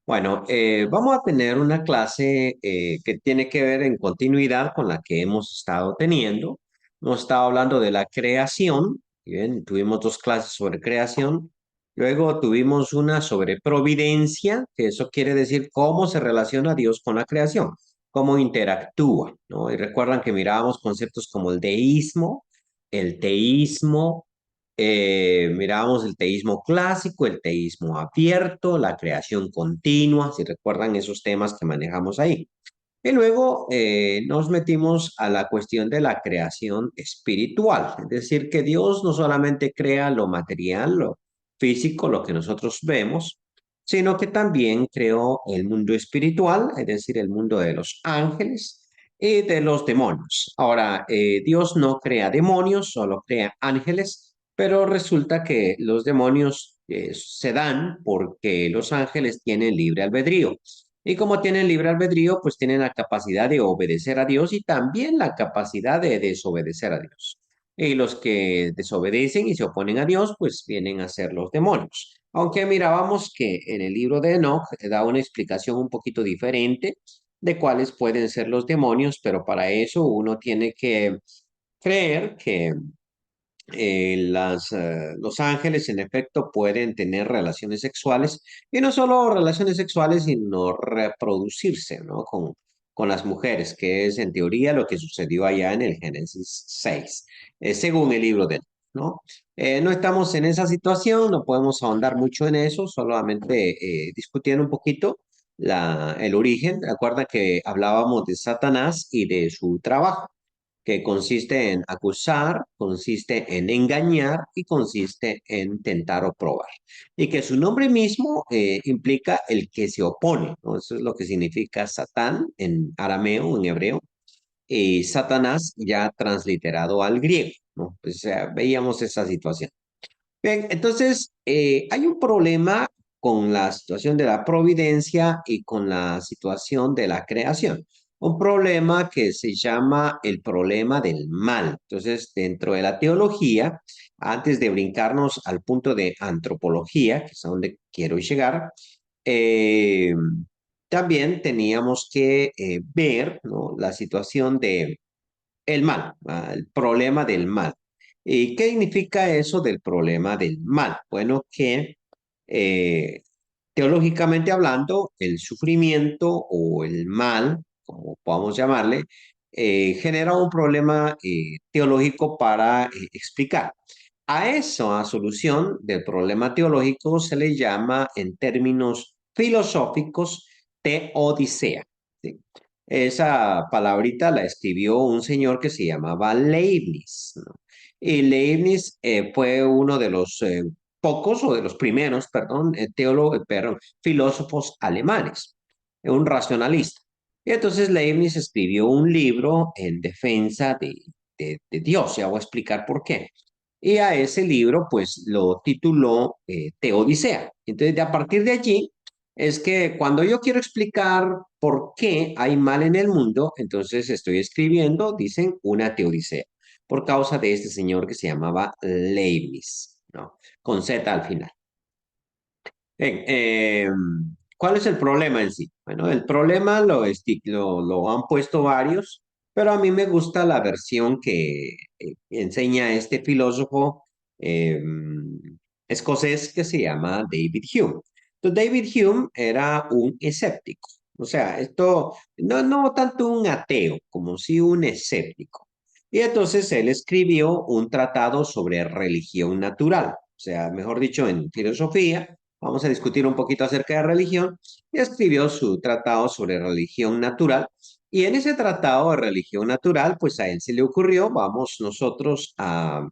Bueno, vamos a tener una clase que tiene que ver en continuidad con la que hemos estado teniendo. Hemos estado hablando de la creación, bien, tuvimos dos clases sobre creación, luego tuvimos una sobre providencia, que eso quiere decir cómo se relaciona Dios con la creación, cómo interactúa, ¿no? Y recuerdan que mirábamos conceptos como el teísmo, miramos el teísmo clásico, el teísmo abierto, la creación continua, si recuerdan esos temas que manejamos ahí. Y luego nos metimos a la cuestión de la creación espiritual, es decir, que Dios no solamente crea lo material, lo físico, lo que nosotros vemos, sino que también creó el mundo espiritual, es decir, el mundo de los ángeles y de los demonios. Ahora, Dios no crea demonios, solo crea ángeles, pero resulta que los demonios se dan porque los ángeles tienen libre albedrío. Y como tienen libre albedrío, pues tienen la capacidad de obedecer a Dios y también la capacidad de desobedecer a Dios. Y los que desobedecen y se oponen a Dios, pues vienen a ser los demonios. Aunque mirábamos que en el libro de Enoch da una explicación un poquito diferente de cuáles pueden ser los demonios, pero para eso uno tiene que creer que los ángeles, en efecto, pueden tener relaciones sexuales y no solo relaciones sexuales, sino reproducirse, ¿no? Con las mujeres, que es en teoría lo que sucedió allá en el Génesis 6, según el libro de, ¿no? No estamos en esa situación, no podemos ahondar mucho en eso, solamente discutiendo un poquito el origen. Recuerda que hablábamos de Satanás y de su trabajo que consiste en acusar, consiste en engañar y consiste en tentar o probar. Y que su nombre mismo implica el que se opone, ¿no? Eso es lo que significa Satán en arameo, en hebreo, y Satanás ya transliterado al griego, ¿no? Pues, o sea, veíamos esa situación. Bien, entonces hay un problema con la situación de la providencia y con la situación de la creación. Un problema que se llama el problema del mal. Entonces, dentro de la teología, antes de brincarnos al punto de antropología, que es a donde quiero llegar, eh, también teníamos que ver, ¿no?, la situación de el mal, el problema del mal. ¿Y qué significa eso del problema del mal? Bueno, que eh, teológicamente hablando, el sufrimiento o el mal, como podamos llamarle, genera un problema teológico para explicar. A esa solución del problema teológico se le llama en términos filosóficos teodicea. ¿Sí? Esa palabrita la escribió un señor que se llamaba Leibniz, ¿no? Y Leibniz fue uno de los pocos o de los primeros, perdón, perdón, filósofos alemanes, un racionalista. Y entonces Leibniz escribió un libro en defensa de Dios, ya voy a explicar por qué. Y a ese libro, pues, lo tituló Teodicea. Entonces, a partir de allí, es que cuando yo quiero explicar por qué hay mal en el mundo, entonces estoy escribiendo, dicen, una teodicea, por causa de este señor que se llamaba Leibniz, ¿no? Con Z al final. Bien, ¿cuál es el problema en sí? Bueno, el problema lo han puesto varios, pero a mí me gusta la versión que enseña este filósofo eh, escocés que se llama David Hume. Entonces, David Hume era un escéptico, o sea, esto no tanto un ateo como sí un escéptico. Y entonces él escribió un tratado sobre religión natural, o sea, mejor dicho, en filosofía. Vamos a discutir un poquito acerca de religión, y escribió su tratado sobre religión natural. Y en ese tratado de religión natural, pues a él se le ocurrió, vamos nosotros a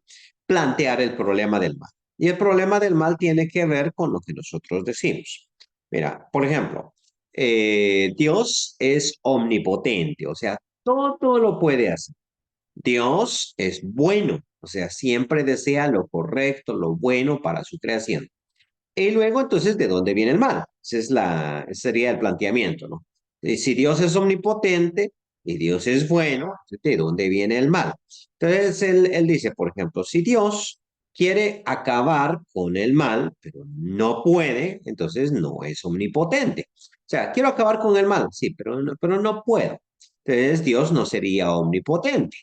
plantear el problema del mal. Y el problema del mal tiene que ver con lo que nosotros decimos. Mira, por ejemplo, Dios es omnipotente, o sea, todo lo puede hacer. Dios es bueno, o sea, siempre desea lo correcto, lo bueno para su creación. Y luego, entonces, ¿de dónde viene el mal? Ese sería el planteamiento, ¿no? Y si Dios es omnipotente y Dios es bueno, ¿de dónde viene el mal? Entonces, él dice, por ejemplo, si Dios quiere acabar con el mal, pero no puede, entonces no es omnipotente. O sea, quiero acabar con el mal, sí, pero no puedo. Entonces Dios no sería omnipotente.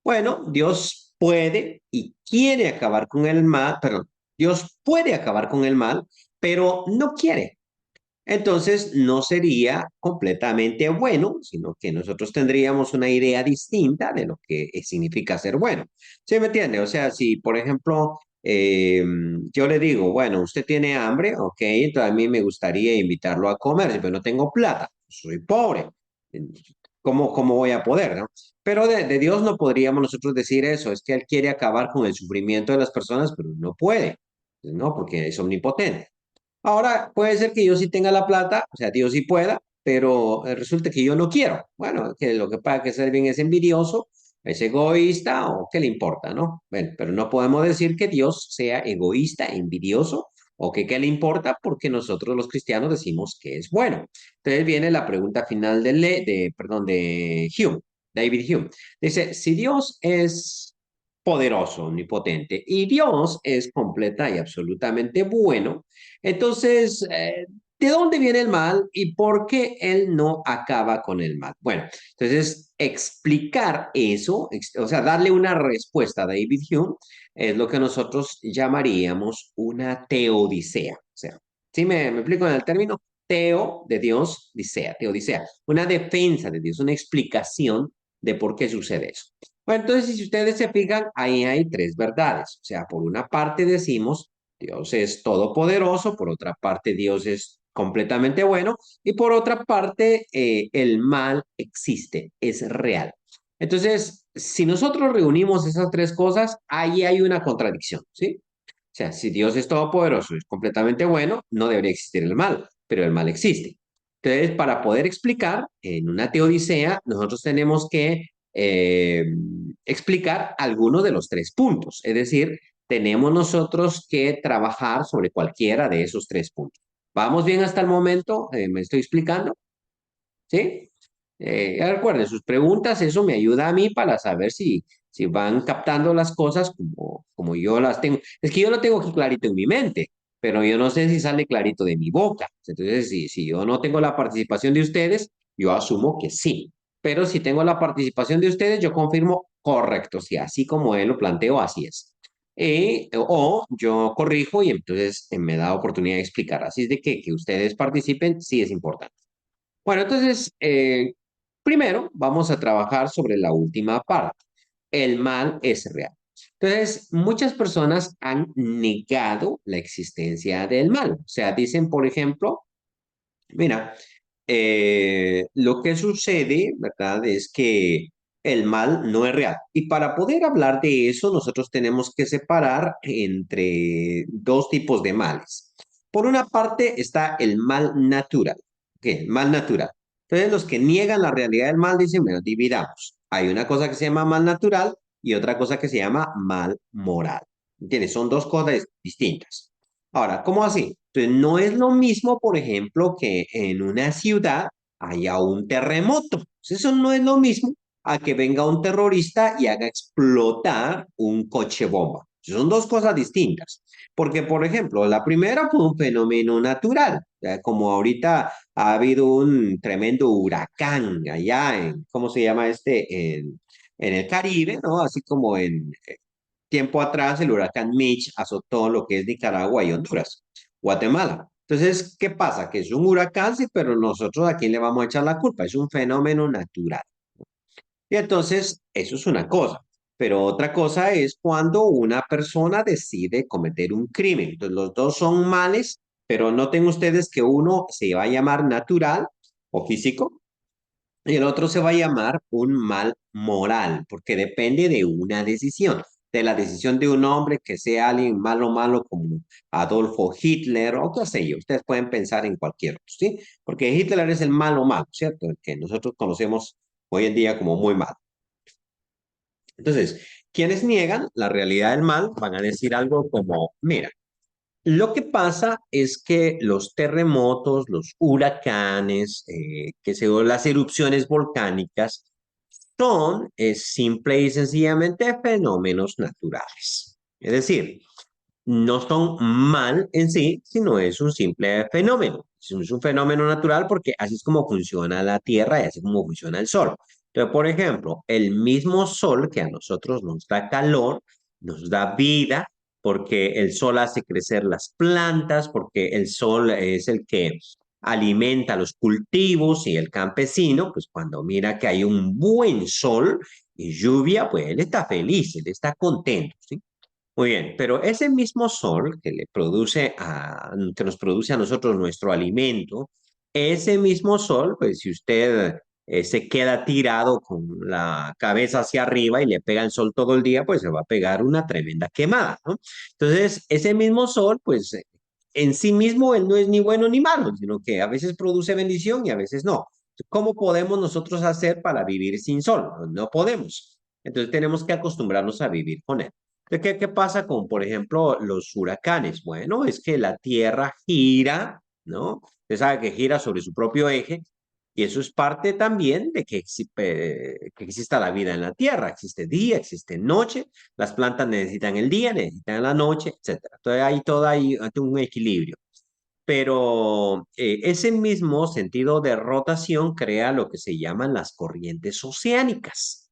Bueno, Dios puede y quiere acabar con el mal, perdón, Dios puede acabar con el mal, pero no quiere. Entonces, no sería completamente bueno, sino que nosotros tendríamos una idea distinta de lo que significa ser bueno. ¿Sí me entiende? O sea, si, por ejemplo, yo le digo, bueno, usted tiene hambre, ok, entonces a mí me gustaría invitarlo a comer, pero no tengo plata, soy pobre. ¿Cómo voy a poder, no? Pero de Dios no podríamos nosotros decir eso, es que Él quiere acabar con el sufrimiento de las personas, pero no puede, ¿no? Porque es omnipotente. Ahora, puede ser que yo sí tenga la plata, o sea, Dios sí pueda, pero resulta que yo no quiero. Bueno, que lo que pasa es que ser bien es envidioso, es egoísta o qué le importa, ¿no? Bueno, pero no podemos decir que Dios sea egoísta, envidioso o que qué le importa porque nosotros los cristianos decimos que es bueno. Entonces viene la pregunta final de Hume, David Hume. Dice, si Dios es poderoso, omnipotente, y Dios es completa y absolutamente bueno, entonces, ¿de dónde viene el mal y por qué él no acaba con el mal? Bueno, entonces explicar eso, o sea, darle una respuesta a David Hume es lo que nosotros llamaríamos una teodicea. O sea, ¿sí me explico en el término? Teo de Dios, dicea, teodicea, una defensa de Dios, una explicación de por qué sucede eso. Bueno, entonces, si ustedes se fijan, ahí hay tres verdades. O sea, por una parte decimos Dios es todopoderoso, por otra parte Dios es completamente bueno y por otra parte el mal existe, es real. Entonces, si nosotros reunimos esas tres cosas, ahí hay una contradicción, ¿sí? O sea, si Dios es todopoderoso, es completamente bueno, no debería existir el mal, pero el mal existe. Entonces, para poder explicar en una teodicea, nosotros tenemos que explicar alguno de los tres puntos. Es decir, tenemos nosotros que trabajar sobre cualquiera de esos tres puntos. ¿Vamos bien hasta el momento? ¿Me estoy explicando? ¿Sí? Recuerden, sus preguntas, eso me ayuda a mí para saber si van captando las cosas como yo las tengo. Es que yo lo tengo aquí clarito en mi mente, pero yo no sé si sale clarito de mi boca. Entonces, si yo no tengo la participación de ustedes, yo asumo que sí. Pero si tengo la participación de ustedes, yo confirmo correcto, si así como él lo planteó, así es. O yo corrijo y entonces me da oportunidad de explicar. Así es de que ustedes participen, sí es importante. Bueno, entonces, primero vamos a trabajar sobre la última parte. El mal es real. Entonces, muchas personas han negado la existencia del mal. O sea, dicen, por ejemplo, mira, lo que sucede, ¿verdad? Es que el mal no es real. Y para poder hablar de eso, nosotros tenemos que separar entre dos tipos de males. Por una parte está el mal natural. ¿Qué? Mal natural. Entonces, los que niegan la realidad del mal dicen, bueno, dividamos. Hay una cosa que se llama mal natural y otra cosa que se llama mal moral. ¿Entiendes? Son dos cosas distintas. Ahora, ¿cómo así? Entonces, no es lo mismo, por ejemplo, que en una ciudad haya un terremoto. Eso no es lo mismo a que venga un terrorista y haga explotar un coche bomba. Son dos cosas distintas. Porque, por ejemplo, la primera fue un fenómeno natural, como ahorita ha habido un tremendo huracán allá en, ¿cómo se llama este? En el Caribe, ¿no? Así como en tiempo atrás el huracán Mitch azotó lo que es Nicaragua y Honduras, Guatemala. Entonces, ¿qué pasa? Que es un huracán, sí, pero nosotros a quién le vamos a echar la culpa? Es un fenómeno natural. Y entonces, eso es una cosa. Pero otra cosa es cuando una persona decide cometer un crimen. Entonces, los dos son males, pero noten ustedes que uno se va a llamar natural o físico y el otro se va a llamar un mal moral, porque depende de una decisión, de la decisión de un hombre que sea alguien malo, malo como Adolfo Hitler o qué sé yo. Ustedes pueden pensar en cualquier otro, ¿sí? Porque Hitler es el malo malo, ¿cierto? El que nosotros conocemos hoy en día como muy malo. Entonces, quienes niegan la realidad del mal van a decir algo como, mira, lo que pasa es que los terremotos, los huracanes, las erupciones volcánicas son simple y sencillamente fenómenos naturales. Es decir, no son mal en sí, sino es un simple fenómeno. Es un fenómeno natural porque así es como funciona la Tierra y así es como funciona el Sol. Entonces, por ejemplo, el mismo Sol que a nosotros nos da calor, nos da vida, porque el Sol hace crecer las plantas, porque el Sol es el que alimenta los cultivos y el campesino, pues cuando mira que hay un buen sol y lluvia, pues él está feliz, él está contento, ¿sí? Muy bien, pero ese mismo sol que nos produce a nosotros nuestro alimento, ese mismo sol, pues si usted se queda tirado con la cabeza hacia arriba y le pega el sol todo el día, pues se va a pegar una tremenda quemada, ¿no? Entonces, ese mismo sol, pues en sí mismo él no es ni bueno ni malo, sino que a veces produce bendición y a veces no. ¿Cómo podemos nosotros hacer para vivir sin sol? No podemos. Entonces tenemos que acostumbrarnos a vivir con él. ¿Qué pasa con, por ejemplo, los huracanes? Bueno, es que la Tierra gira, ¿no? Usted sabe que gira sobre su propio eje y eso es parte también de que exista la vida en la Tierra. Existe día, existe noche, las plantas necesitan el día, necesitan la noche, etcétera. Entonces hay un equilibrio. Pero ese mismo sentido de rotación crea lo que se llaman las corrientes oceánicas.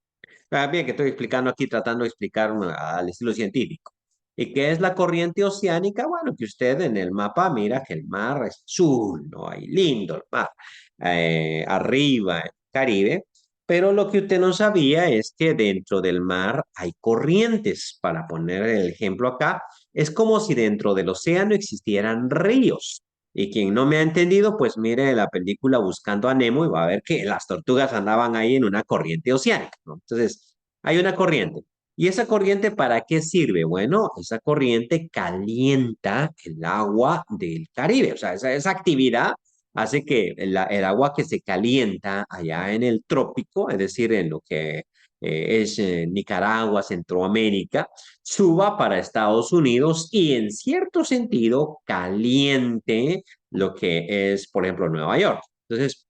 Bien, que estoy explicando aquí, tratando de explicar al estilo científico. ¿Y qué es la corriente oceánica? Bueno, que usted en el mapa mira que el mar es azul, ¿no? Hay lindo el mar, arriba, el Caribe, pero lo que usted no sabía es que dentro del mar hay corrientes. Para poner el ejemplo acá, es como si dentro del océano existieran ríos. Y quien no me ha entendido, pues mire la película Buscando a Nemo y va a ver que las tortugas andaban ahí en una corriente oceánica, ¿no? Entonces, hay una corriente. ¿Y esa corriente para qué sirve? Bueno, esa corriente calienta el agua del Caribe. O sea, esa actividad hace que el agua que se calienta allá en el trópico, es decir, en lo que es Nicaragua, Centroamérica, suba para Estados Unidos y en cierto sentido caliente lo que es, por ejemplo, Nueva York. Entonces,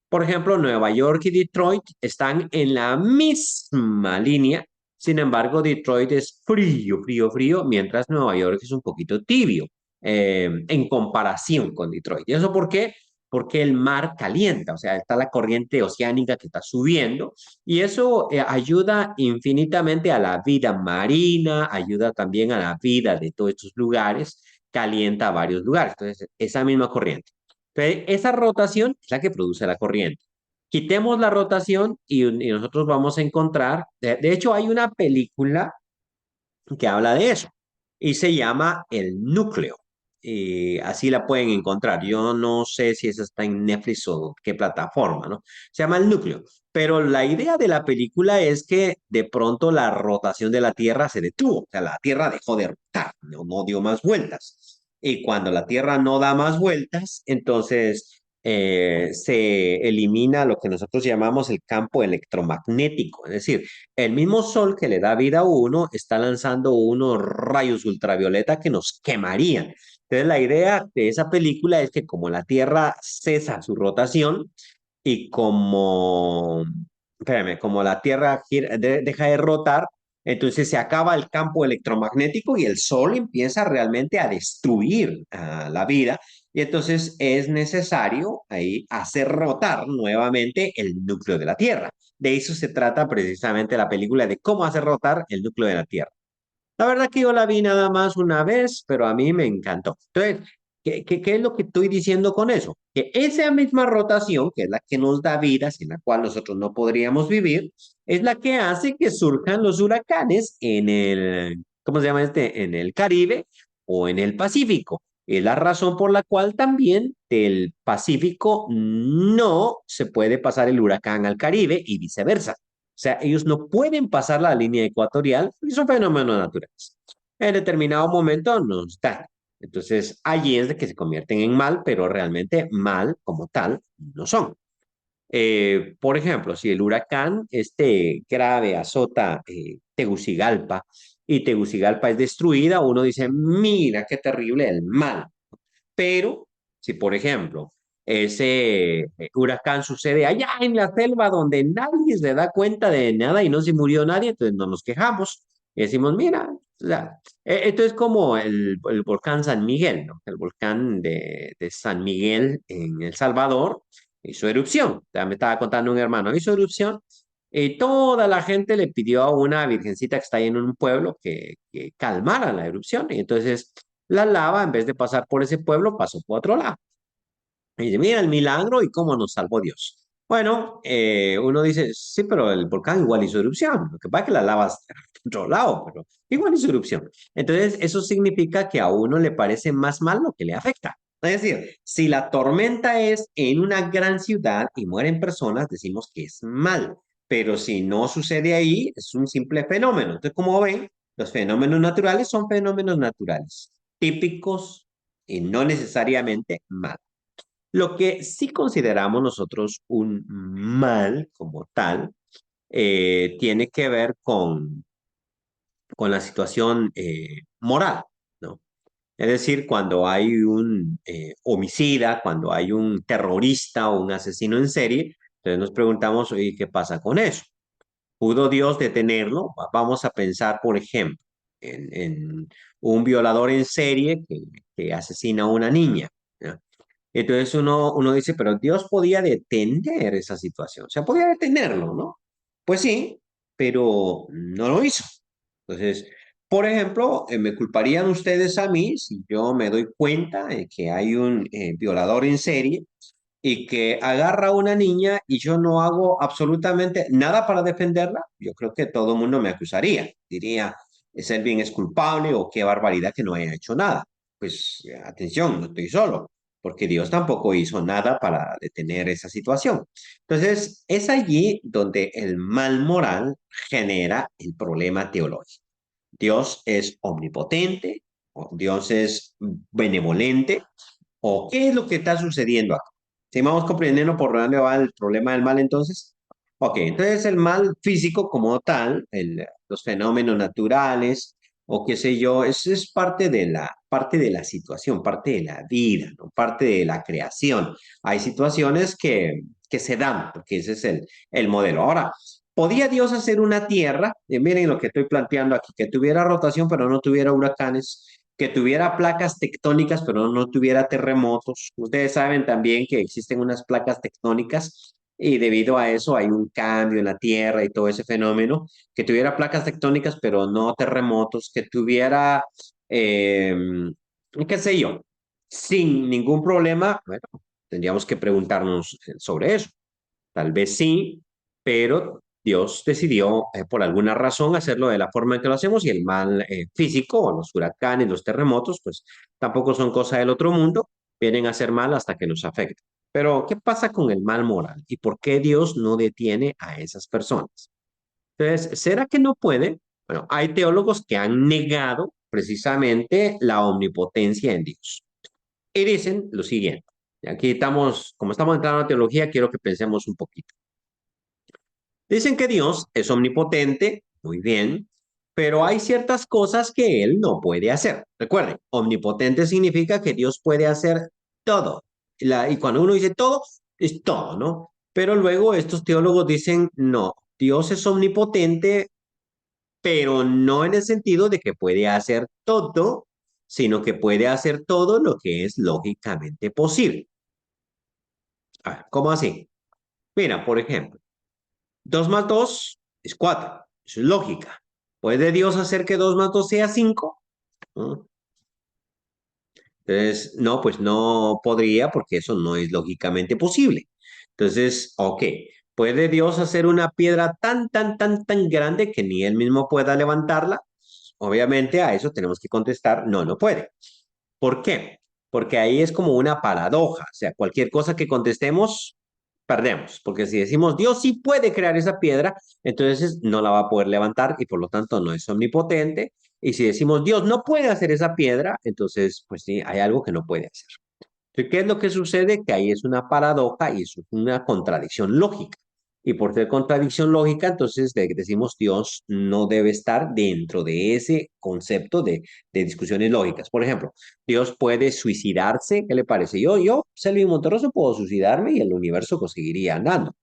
por ejemplo, Nueva York y Detroit están en la misma línea. Sin embargo, Detroit es frío, frío, frío, mientras Nueva York es un poquito tibio en comparación con Detroit. ¿Y eso por qué? Porque el mar calienta, o sea, está la corriente oceánica que está subiendo y eso ayuda infinitamente a la vida marina, ayuda también a la vida de todos estos lugares, calienta varios lugares. Entonces, esa misma corriente. Entonces, esa rotación es la que produce la corriente. Quitemos la rotación y nosotros vamos a encontrar, de hecho hay una película que habla de eso y se llama El Núcleo. Y así la pueden encontrar. Yo no sé si esa está en Netflix o qué plataforma, ¿no? Se llama El Núcleo. Pero la idea de la película es que de pronto la rotación de la Tierra se detuvo. O sea, la Tierra dejó de rotar, no dio más vueltas. Y cuando la Tierra no da más vueltas, entonces se elimina lo que nosotros llamamos el campo electromagnético. Es decir, el mismo sol que le da vida a uno está lanzando unos rayos ultravioleta que nos quemarían. Entonces, la idea de esa película es que como la Tierra cesa su rotación y como la Tierra deja de rotar, entonces se acaba el campo electromagnético y el Sol empieza realmente a destruir la vida. Y entonces es necesario ahí hacer rotar nuevamente el núcleo de la Tierra. De eso se trata precisamente la película, de cómo hacer rotar el núcleo de la Tierra. La verdad que yo la vi nada más una vez, pero a mí me encantó. Entonces, ¿qué es lo que estoy diciendo con eso? Que esa misma rotación, que es la que nos da vida, sin la cual nosotros no podríamos vivir, es la que hace que surjan los huracanes ¿cómo se llama este? En el Caribe o en el Pacífico. Es la razón por la cual también del Pacífico no se puede pasar el huracán al Caribe y viceversa. O sea, ellos no pueden pasar la línea ecuatorial y son fenómenos naturales. En determinado momento no están. Entonces, allí es de que se convierten en mal, pero realmente mal como tal no son. Por ejemplo, si el huracán este grave azota Tegucigalpa y Tegucigalpa es destruida, uno dice, mira qué terrible el mal. Pero si, por ejemplo, ese huracán sucede allá en la selva donde nadie se da cuenta de nada y no se murió nadie, entonces no nos quejamos y decimos, mira, O sea, esto es como el volcán San Miguel, ¿no? El volcán de San Miguel en El Salvador hizo erupción. O sea, me estaba contando un hermano, hizo erupción y toda la gente le pidió a una virgencita que está ahí en un pueblo que calmara la erupción. Y entonces la lava, en vez de pasar por ese pueblo, pasó por otro lado. Y dice, mira el milagro y cómo nos salvó Dios. Bueno, uno dice, sí, pero el volcán igual hizo erupción. Lo que pasa es que la lava está por otro lado, pero igual hizo erupción. Entonces, eso significa que a uno le parece más mal lo que le afecta. Es decir, si la tormenta es en una gran ciudad y mueren personas, decimos que es mal. Pero si no sucede ahí, es un simple fenómeno. Entonces, como ven, los fenómenos naturales son fenómenos naturales, típicos y no necesariamente malos. Lo que sí consideramos nosotros un mal como tal, tiene que ver con la situación moral, ¿no? Es decir, cuando hay un homicida, cuando hay un terrorista o un asesino en serie, entonces nos preguntamos, oye, ¿qué pasa con eso? ¿Pudo Dios detenerlo? Vamos a pensar, por ejemplo, en un violador en serie que asesina a una niña, ¿no? Entonces uno dice, pero Dios podía detener esa situación, o sea, podía detenerlo, ¿no? Pues sí, pero no lo hizo. Entonces, por ejemplo, me culparían ustedes a mí si yo me doy cuenta de que hay un violador en serie y que agarra a una niña y yo no hago absolutamente nada para defenderla. Yo creo que todo el mundo me acusaría, diría, Selvin es culpable o qué barbaridad que no haya hecho nada. Pues atención, no estoy solo, porque Dios tampoco hizo nada para detener esa situación. Entonces, es allí donde el mal moral genera el problema teológico. Dios es omnipotente, o Dios es benevolente, o qué es lo que está sucediendo acá. Si vamos comprendiendo por dónde va el problema del mal entonces. Ok, entonces el mal físico como tal, los fenómenos naturales o qué sé yo, es parte de la situación, parte de la vida, ¿no? Parte de la creación. Hay situaciones que se dan, porque ese es el modelo. Ahora, ¿podía Dios hacer una tierra? Miren lo que estoy planteando aquí, que tuviera rotación pero no tuviera huracanes, que tuviera placas tectónicas, pero no tuviera terremotos. Ustedes saben también que existen unas placas tectónicas y debido a eso hay un cambio en la Tierra y todo ese fenómeno. Que tuviera placas tectónicas, pero no terremotos, que tuviera, eh, qué sé yo, sin ningún problema. Bueno, tendríamos que preguntarnos sobre eso. Tal vez sí, pero Dios decidió por alguna razón hacerlo de la forma en que lo hacemos y el mal físico, o los huracanes, los terremotos, pues tampoco son cosa del otro mundo, vienen a ser mal hasta que nos afectan. Pero, ¿qué pasa con el mal moral y por qué Dios no detiene a esas personas? Entonces, ¿será que no puede? Bueno, hay teólogos que han negado precisamente la omnipotencia en Dios y dicen lo siguiente. Aquí estamos, como estamos entrando en teología, quiero que pensemos un poquito. Dicen que Dios es omnipotente, muy bien, pero hay ciertas cosas que Él no puede hacer. Recuerden, omnipotente significa que Dios puede hacer todo. Y cuando uno dice todo, es todo, ¿no? Pero luego estos teólogos dicen, no, Dios es omnipotente, pero no en el sentido de que puede hacer todo, sino que puede hacer todo lo que es lógicamente posible. A ver, ¿cómo así? Mira, por ejemplo. 2 más 2 es 4. Eso es lógica. ¿Puede Dios hacer que 2 más 2 sea 5? ¿No? Entonces, no, pues no podría porque eso no es lógicamente posible. Entonces, ok, ¿puede Dios hacer una piedra tan grande que ni él mismo pueda levantarla? Obviamente a eso tenemos que contestar, no, no puede. ¿Por qué? Porque ahí es como una paradoja, o sea, cualquier cosa que contestemos, perdemos, porque si decimos Dios sí puede crear esa piedra, entonces no la va a poder levantar y por lo tanto no es omnipotente. Y si decimos Dios no puede hacer esa piedra, entonces pues sí, hay algo que no puede hacer. Entonces, ¿qué es lo que sucede? Que ahí es una paradoja y es una contradicción lógica. Y por ser contradicción lógica, entonces decimos Dios no debe estar dentro de ese concepto de discusiones lógicas. Por ejemplo, Dios puede suicidarse, ¿qué le parece? Selvin Monterroso, puedo suicidarme y el universo seguiría andando.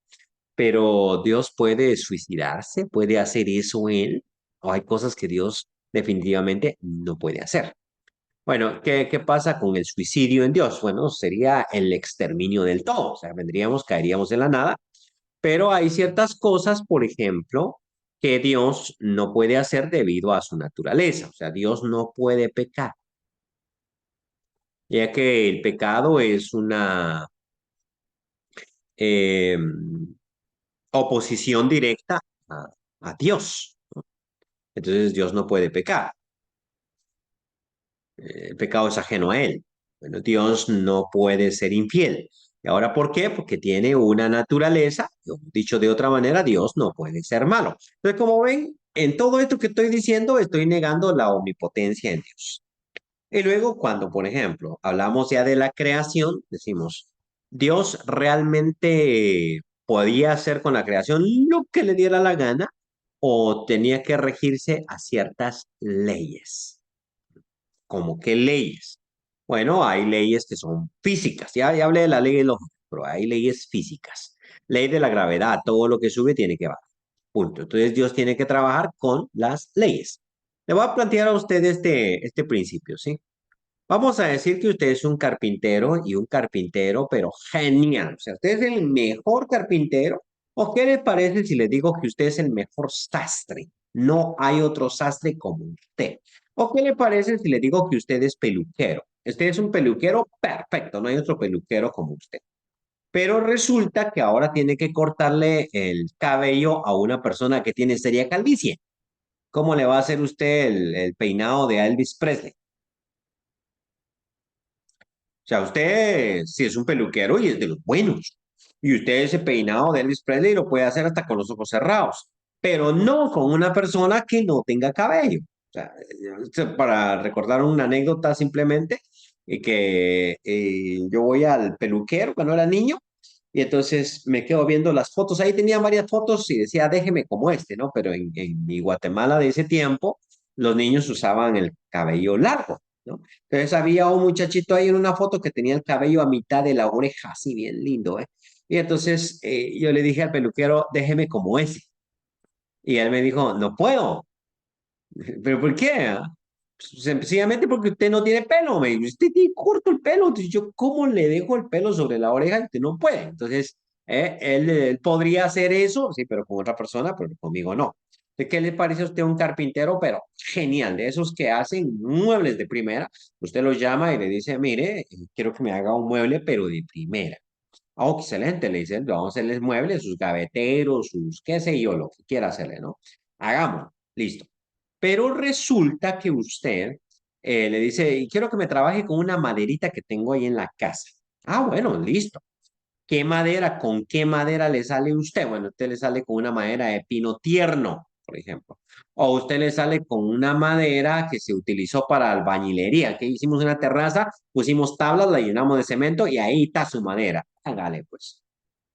Pero Dios puede suicidarse, puede hacer eso él, o hay cosas que Dios definitivamente no puede hacer. Bueno, ¿qué pasa con el suicidio en Dios? Bueno, sería el exterminio del todo, o sea, vendríamos, caeríamos en la nada, pero hay ciertas cosas, por ejemplo, que Dios no puede hacer debido a su naturaleza, o sea, Dios no puede pecar, ya que el pecado es una eh, oposición directa a, a Dios. Entonces Dios no puede pecar. El pecado es ajeno a él. Bueno, Dios no puede ser infiel. ¿Y ahora por qué? Porque tiene una naturaleza. Dicho de otra manera, Dios no puede ser malo. Entonces, como ven, en todo esto que estoy diciendo, estoy negando la omnipotencia en Dios. Y luego, cuando, por ejemplo, hablamos ya de la creación, decimos, Dios realmente podía hacer con la creación lo que le diera la gana o tenía que regirse a ciertas leyes. ¿Cómo qué leyes? Bueno, hay leyes que son físicas. Ya hablé de la ley de lógica, pero hay leyes físicas. Ley de la gravedad, todo lo que sube tiene que bajar. Punto. Entonces Dios tiene que trabajar con las leyes. Le voy a plantear a usted este principio, ¿sí? Vamos a decir que usted es un carpintero y un carpintero, pero genial. O sea, usted es el mejor carpintero. ¿O qué le parece si le digo que usted es el mejor sastre? No hay otro sastre como usted. ¿O qué le parece si le digo que usted es peluquero? Usted es un peluquero perfecto, no hay otro peluquero como usted. Pero resulta que ahora tiene que cortarle el cabello a una persona que tiene seria calvicie. ¿Cómo le va a hacer usted el peinado de Elvis Presley? O sea, usted si es un peluquero y es de los buenos. Y usted ese peinado de Elvis Presley lo puede hacer hasta con los ojos cerrados. Pero no con una persona que no tenga cabello. O sea, para recordar una anécdota simplemente, que yo voy al peluquero cuando era niño y entonces me quedo viendo las fotos. Ahí tenía varias fotos y decía, déjeme como este, ¿no? Pero en mi Guatemala de ese tiempo, los niños usaban el cabello largo, ¿no? Entonces había un muchachito ahí en una foto que tenía el cabello a mitad de la oreja, así bien lindo, ¿eh? Y entonces yo le dije al peluquero, déjeme como ese. Y él me dijo, no puedo. ¿Pero por qué? Sencillamente porque usted no tiene pelo, me dijo, usted tiene corto el pelo, entonces yo cómo le dejo el pelo sobre la oreja y usted no puede. Entonces, él podría hacer eso, sí, pero con otra persona, pero conmigo no. ¿De qué le parece a usted un carpintero? Pero genial, de esos que hacen muebles de primera. Usted los llama y le dice, mire, quiero que me haga un mueble, pero de primera. Oh, excelente, le dicen, vamos a hacerles muebles, sus gaveteros, sus qué sé yo, lo que quiera hacerle, ¿no? Hagámoslo, listo. Pero resulta que usted le dice, "Y quiero que me trabaje con una maderita que tengo ahí en la casa. Ah, bueno, listo. ¿Qué madera? ¿Con qué madera le sale usted? Bueno, usted le sale con una madera de pino tierno, por ejemplo. O usted le sale con una madera que se utilizó para albañilería, que hicimos una terraza, pusimos tablas, la llenamos de cemento y ahí está su madera. Hágale, pues.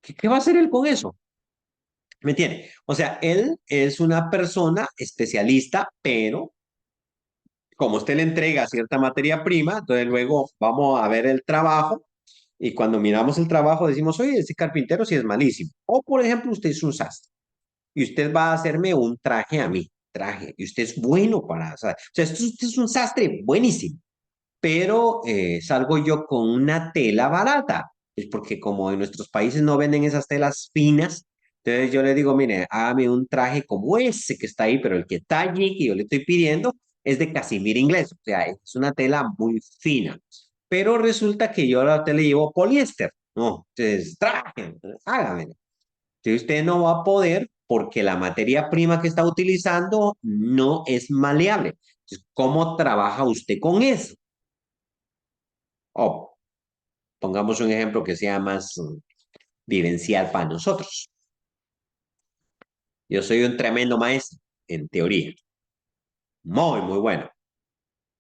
¿Qué va a hacer él con eso? ¿Me entiende? O sea, él es una persona especialista, pero como usted le entrega cierta materia prima, entonces luego vamos a ver el trabajo y cuando miramos el trabajo decimos, oye, ese carpintero sí es malísimo. O por ejemplo, usted es un sastre y usted va a hacerme un traje a mí, traje, y usted es bueno para, o sea, usted es un sastre buenísimo, pero salgo yo con una tela barata. Es porque como en nuestros países no venden esas telas finas, entonces yo le digo, mire, hágame un traje como ese que está ahí, pero el que está allí que yo le estoy pidiendo es de casimir inglés, o sea, es una tela muy fina. Pero resulta que yo a la tela llevo poliéster, ¿no? Entonces, traje, hágame. Entonces usted no va a poder porque la materia prima que está utilizando no es maleable. Entonces, ¿cómo trabaja usted con eso? O pongamos un ejemplo que sea más vivencial para nosotros. Yo soy un tremendo maestro, en teoría. Muy, muy bueno.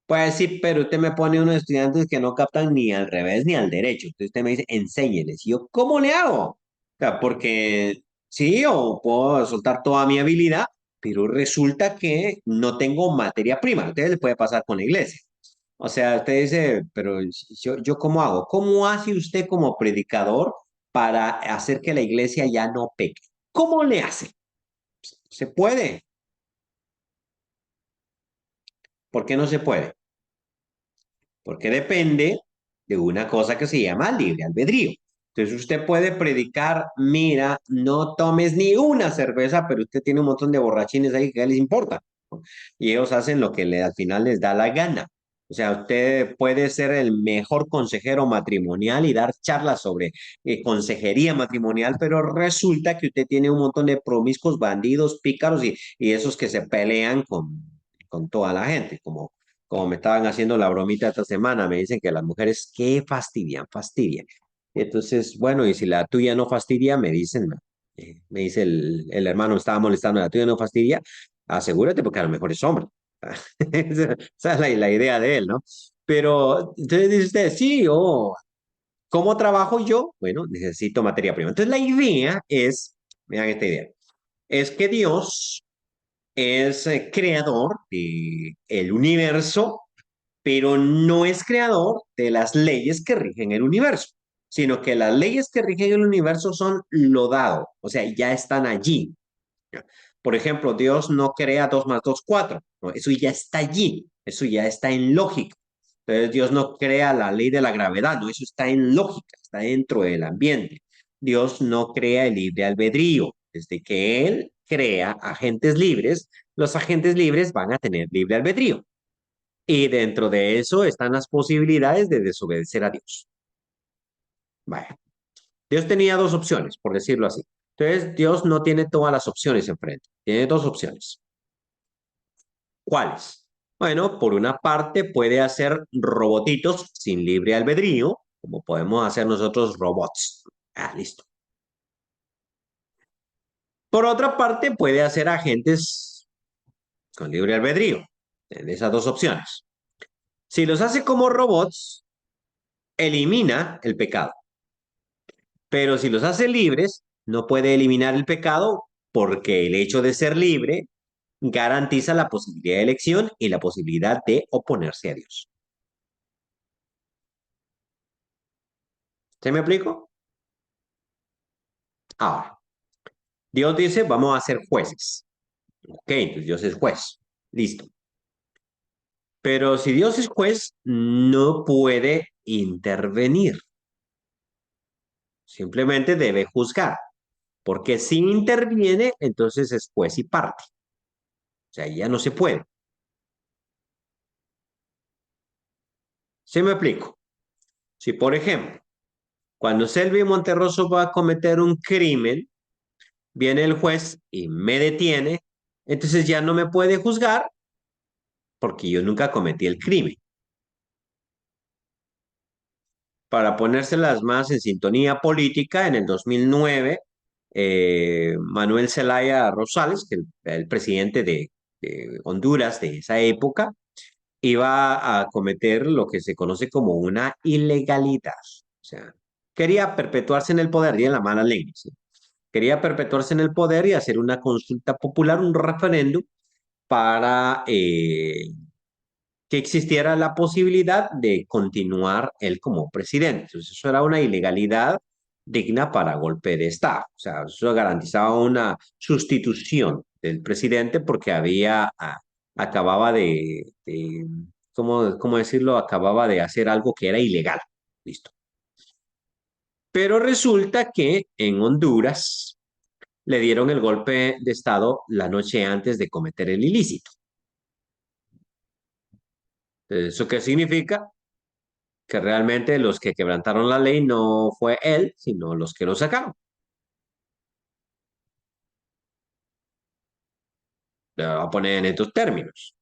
Pues sí, pero usted me pone unos estudiantes que no captan ni al revés ni al derecho. Entonces usted me dice, enséñeles. Y yo, ¿cómo le hago? O sea, porque sí, o puedo soltar toda mi habilidad, pero resulta que no tengo materia prima. A ustedes les puede pasar con la iglesia. O sea, usted dice, pero yo ¿cómo hago? ¿Cómo hace usted como predicador para hacer que la iglesia ya no peque? ¿Cómo le hace? Se puede. ¿Por qué no se puede? Porque depende de una cosa que se llama libre albedrío. Entonces usted puede predicar, mira, no tomes ni una cerveza, pero usted tiene un montón de borrachines ahí que les importa, ¿no? Y ellos hacen lo que al final les da la gana. O sea, usted puede ser el mejor consejero matrimonial y dar charlas sobre consejería matrimonial, pero resulta que usted tiene un montón de promiscuos, bandidos, pícaros y esos que se pelean con toda la gente, como me estaban haciendo la bromita esta semana, me dicen que las mujeres que fastidian, fastidian. Entonces, bueno, y si la tuya no fastidia, me dicen, me dice el hermano, me estaba molestando, la tuya no fastidia, asegúrate porque a lo mejor es hombre. Esa es la idea de él, ¿no? Pero entonces dice usted, sí, ¿cómo trabajo yo? Bueno, necesito materia prima. Entonces la idea es, vean esta idea, es que Dios es creador del universo, pero no es creador de las leyes que rigen el universo, sino que las leyes que rigen el universo son lo dado, o sea, ya están allí. Por ejemplo, Dios no crea 2 más 2 4, ¿no? Eso ya está allí, eso ya está en lógica. Entonces, Dios no crea la ley de la gravedad, no, eso está en lógica, está dentro del ambiente. Dios no crea el libre albedrío. Desde que Él crea agentes libres, los agentes libres van a tener libre albedrío. Y dentro de eso están las posibilidades de desobedecer a Dios. Vaya, Dios tenía dos opciones, por decirlo así. Entonces, Dios no tiene todas las opciones enfrente. Tiene dos opciones. ¿Cuáles? Bueno, por una parte puede hacer robotitos sin libre albedrío, como podemos hacer nosotros robots. Ah, listo. Por otra parte, puede hacer agentes con libre albedrío. En esas dos opciones. Si los hace como robots, elimina el pecado. Pero si los hace libres, no puede eliminar el pecado porque el hecho de ser libre garantiza la posibilidad de elección y la posibilidad de oponerse a Dios. ¿Se me explico? Ahora, Dios dice, vamos a ser jueces. Ok, entonces Dios es juez. Listo. Pero si Dios es juez, no puede intervenir. Simplemente debe juzgar. Porque si interviene, entonces es juez y parte. O sea, ya no se puede. ¿Se me explico? Si, por ejemplo, cuando Selvi Monterroso va a cometer un crimen, viene el juez y me detiene, entonces ya no me puede juzgar porque yo nunca cometí el crimen. Para ponérselas más en sintonía política, en el 2009, Manuel Zelaya Rosales, que el presidente de Honduras de esa época, iba a cometer lo que se conoce como una ilegalidad. O sea, quería perpetuarse en el poder y en la mala lengua, ¿sí? Quería perpetuarse en el poder y hacer una consulta popular, un referéndum para que existiera la posibilidad de continuar él como presidente. Entonces, eso era una ilegalidad digna para golpe de Estado. O sea, eso garantizaba una sustitución del presidente porque acababa ¿cómo decirlo? Acababa de hacer algo que era ilegal. Listo. Pero resulta que en Honduras le dieron el golpe de Estado la noche antes de cometer el ilícito. ¿Eso qué significa? Que realmente los que quebrantaron la ley no fue él, sino los que lo sacaron. Le voy a poner en estos términos.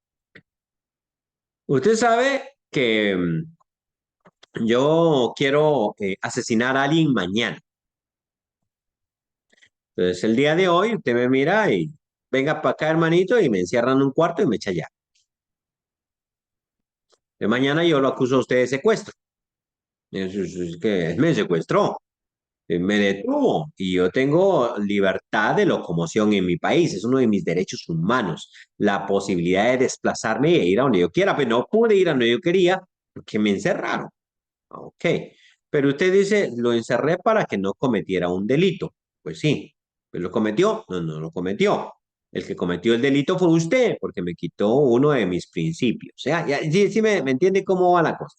Usted sabe que yo quiero asesinar a alguien mañana. Entonces, el día de hoy, usted me mira y venga para acá, hermanito, y me encierran en un cuarto y me echa allá. De mañana yo lo acuso a usted de secuestro. Es que me secuestró. Me detuvo y yo tengo libertad de locomoción en mi país, es uno de mis derechos humanos, la posibilidad de desplazarme e ir a donde yo quiera, pero no pude ir a donde yo quería porque me encerraron. Ok, pero usted dice, lo encerré para que no cometiera un delito. Pues sí, ¿pero lo cometió? No, no lo cometió. El que cometió el delito fue usted, porque me quitó uno de mis principios. O sea, sí, sí me entiende cómo va la cosa.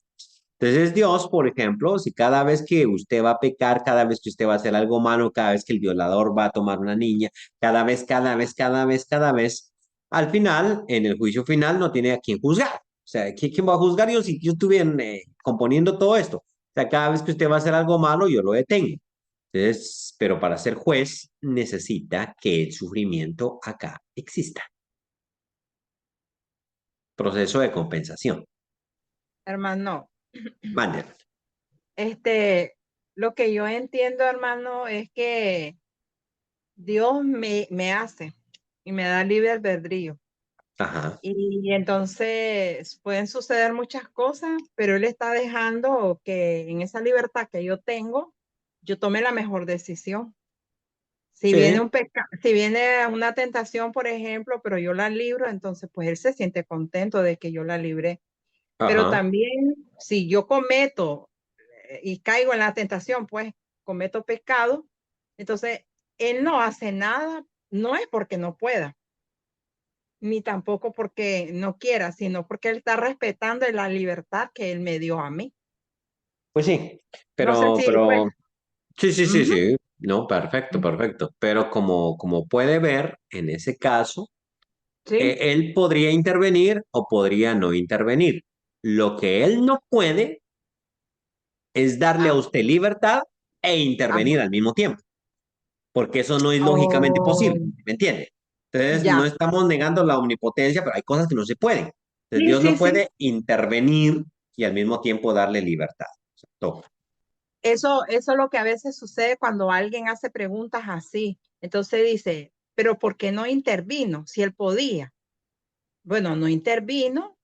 Entonces Dios, por ejemplo, si cada vez que usted va a pecar, cada vez que usted va a hacer algo malo, cada vez que el violador va a tomar una niña, cada vez, al final, en el juicio final, no tiene a quién juzgar. O sea, ¿quién va a juzgar yo si yo estuve componiendo todo esto? O sea, cada vez que usted va a hacer algo malo, yo lo detengo. Entonces, pero para ser juez necesita que el sufrimiento acá exista. Proceso de compensación. Hermano, Mándelo. este, lo que yo entiendo, hermano, es que Dios me hace y me da libre albedrío. Ajá. Y entonces pueden suceder muchas cosas, pero Él está dejando que en esa libertad que yo tengo, yo tome la mejor decisión. Si viene Sí. un si viene una tentación, por ejemplo, pero yo la libro, entonces pues Él se siente contento de que yo la libré. Pero Ajá. también si yo cometo y caigo en la tentación, pues cometo pecado, entonces Él no hace nada, no es porque no pueda ni tampoco porque no quiera, sino porque él está respetando la libertad que él me dio a mí. Pues sí, No sé si, pues, sí, sí, sí, ujú, sí, no, perfecto, perfecto. Pero como puede ver, en ese caso, sí, él podría intervenir o podría no intervenir. Lo que él no puede es darle a ah, usted libertad e intervenir ajá. al mismo tiempo, porque eso no es lógicamente Oh, posible, ¿me entiende? Entonces, no ya. estamos negando la omnipotencia, pero hay cosas que no se pueden. Entonces, Sí, Dios sí, no sí. puede intervenir y al mismo tiempo darle libertad. O sea, todo. Eso es lo que a veces sucede cuando alguien hace preguntas así. Entonces dice, pero ¿por qué no intervino si él podía? Bueno, no intervino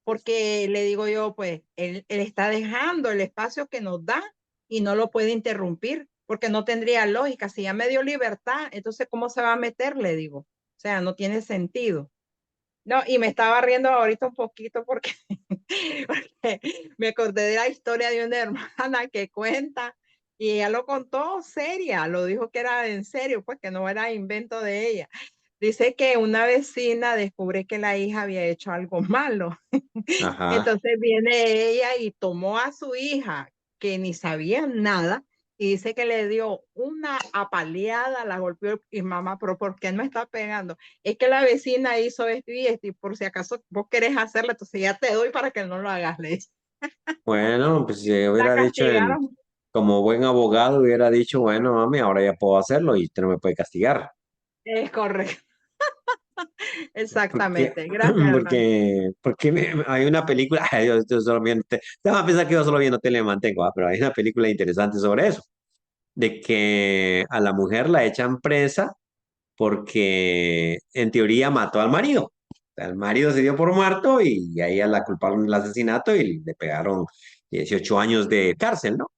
porque le digo yo, pues, él está dejando el espacio que nos da y no lo puede interrumpir, porque no tendría lógica. Si ya me dio libertad, entonces, ¿cómo se va a meter? Le digo. O sea, no tiene sentido. No, y me estaba riendo ahorita un poquito porque, porque me acordé de la historia de una hermana que cuenta y ella lo contó seria, lo dijo que era en serio, pues que no era invento de ella. Dice que una vecina descubre que la hija había hecho algo malo. Ajá. Entonces viene ella y tomó a su hija, que ni sabía nada, y dice que le dio una apaleada, la golpeó y mamá, pero ¿por qué no está pegando? Es que la vecina hizo esto y por si acaso vos querés hacerlo, entonces ya te doy para que no lo hagas, le dice. Bueno, pues si La hubiera dicho castigaron. como buen abogado, hubiera dicho, bueno, mami, ahora ya puedo hacerlo y usted no me puede castigar. Es correcto. Porque, Exactamente. Gracias, hermano. hay una película, ay, yo solo viendo, te vas a pensar que yo solo viendo tele me mantengo, pero hay una película interesante sobre eso, de que a la mujer la echan presa porque en teoría mató al marido. O sea, el marido se dio por muerto y a ella la culparon del asesinato y le pegaron 18 años de cárcel, ¿no?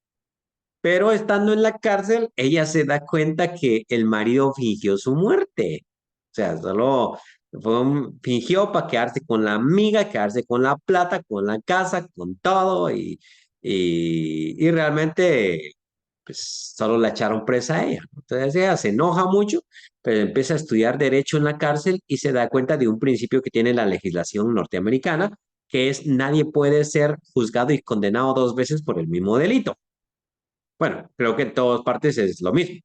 Pero estando en la cárcel, ella se da cuenta que el marido fingió su muerte. O sea, solo fingió para quedarse con la amiga, quedarse con la plata, con la casa, con todo. Y realmente, pues, solo la echaron presa a ella. Entonces ella se enoja mucho, pero empieza a estudiar derecho en la cárcel y se da cuenta de un principio que tiene la legislación norteamericana, que es nadie puede ser juzgado y condenado dos veces por el mismo delito. Bueno, creo que en todas partes es lo mismo.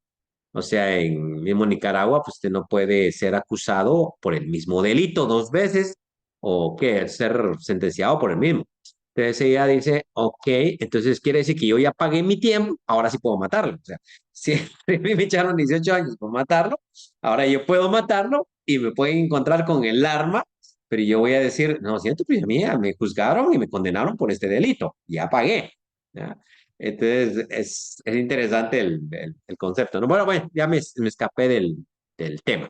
O sea, en mismo Nicaragua, pues usted no puede ser acusado por el mismo delito dos veces o que ser sentenciado por el mismo. Entonces ella dice, ok, entonces quiere decir que yo ya pagué mi tiempo, ahora sí puedo matarlo. O sea, si me echaron 18 años por matarlo, ahora yo puedo matarlo y me pueden encontrar con el arma, pero yo voy a decir, no, siento, pues mía, me juzgaron y me condenaron por este delito, ya pagué. ¿Ya? Entonces, es interesante el concepto, ¿no? Bueno, bueno, ya me escapé del tema.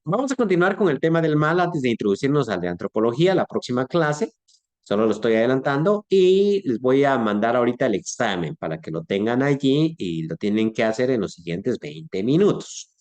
Vamos a continuar con el tema del mal antes de introducirnos al de antropología, la próxima clase. Solo lo estoy adelantando y les voy a mandar ahorita el examen para que lo tengan allí y lo tienen que hacer en los siguientes 20 minutos.